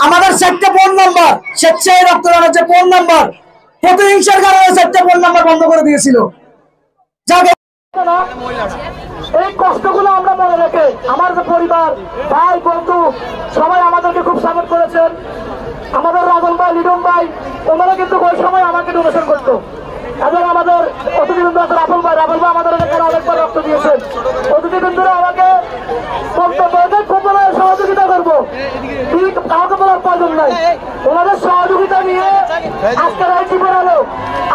আমাদের 4টে phone number স্বেচ্ছায় রক্তদানের যে ফোন নাম্বার প্রতিহিংসার কারণে 4টে ফোন নাম্বার বন্ধ করে দিয়েছিল। এই কষ্টগুলো আমরা মনে রেখে আমার যে পরিবার ভাই বন্ধু সবাই আমাদেরকে খুব সাপোর্ট করেছেন। আমাদের রাজন ভাই লিটন ভাই ওনারা কিন্তু ওই সময় আমাকে ডোনেশন করতো এবং আমাদের অতিথিবৃন্দ আছে রাফেল ভাই আমাদের এখানে অনেকবার রক্ত দিয়েছেন। অতিথিবৃন্দরা আমাকে সহযোগিতা করবো কাউকে বলার প্রয়োজন নাই, ওনাদের সহযোগিতা নিয়ে আজকের এই জীবন হলো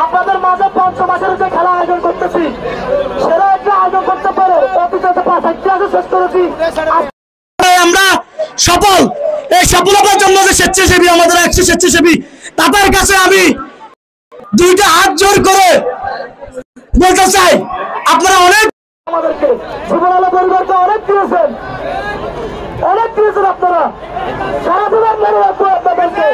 আপনাদের মাঝে 5 মাসের যে খেলা আয়োজন করতেছি সেটা একটা আয়োজন করতে পারে। অতীতে 5 শেষ করেছি, আমরা সফল। এই সফলতার জন্য যে স্বেচ্ছাসেবী আমাদের 100 স্বেচ্ছাসেবী তাদের কাছে আমি 2টা হাত জোর করে বলতে চাই আপনারা অনেক আমাদেরকে জীবন আলো পরিবারকে অনেক দিয়েছেন আপনারা সারা জীবন মনে রাখবো আপনাদেরকে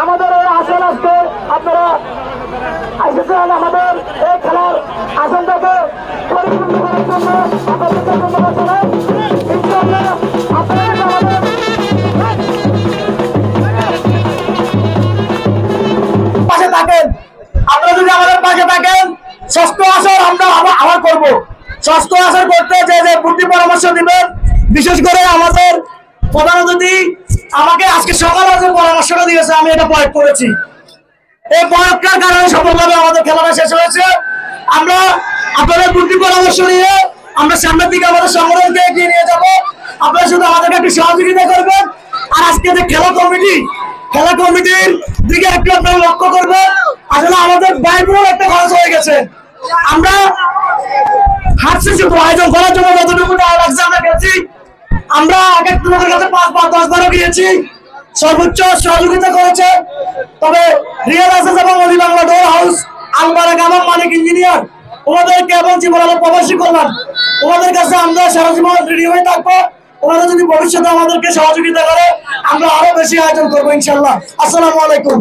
আমাদের এই আসন আজকে আপনারা এসেছেন আমাদের এই খেলার আসনটাকে পরিপূর্ণ করার জন্য আপনাদেরকে ধন্যবাদ জানাই। আপনারা আমাদের পাশে থাকেন, আপনারা যদি আমাদের পাশে থাকেন ষষ্ঠ আসর আমরা আবার করবো। ষষ্ঠ আসর করতে যে বুদ্ধি পরামর্শ দিবেন, বিশেষ করে আমাদের প্রধান অতিথি আমাকে আজকে সকালে যে পরামর্শটা দিয়েছে আমি এটা প্রয়োগ করেছি। এই প্রয়োগটার কারণে সফলভাবে আমাদের খেলাটা শেষ হয়েছে। আমরা আপনাদের বুদ্ধি পরামর্শ নিয়ে আমরা সামনের দিকে আমাদের সংগঠনকে এগিয়ে নিয়ে যাবো। আপনারা শুধু আমাদেরকে একটু সহযোগিতা করবেন। আর আজকে যে খেলা কমিটির দিকে একটু আপনারা লক্ষ্য করবেন। আসলে আমাদের ব্যয়বহুল একটা খরচ হয়ে গেছে। আমরা হাঁটছি শুধু আয়োজন করার জন্য যতটুকু টাকা লাগছে আমরা গেছি, আমরা আগে তোমাদের কাছে 5-10 বারও গিয়েছি, সর্বোচ্চ সহযোগিতা করেছে। তবে রিয়েল এসএস এবং অলি বাংলা ডোর হাউস আলবারা গামাম মালিক ইঞ্জিনিয়ার ওনাদেরকে এবং জীবন আলো প্রবাসী করলাম ওনাদের কাছে আমরা সারা জীবন রেডি হয়ে থাকবো। ওনারা যদি ভবিষ্যতে আমাদেরকে সহযোগিতা করে আমরা আরো বেশি আয়োজন করবো ইনশাল্লাহ। আসসালামু আলাইকুম।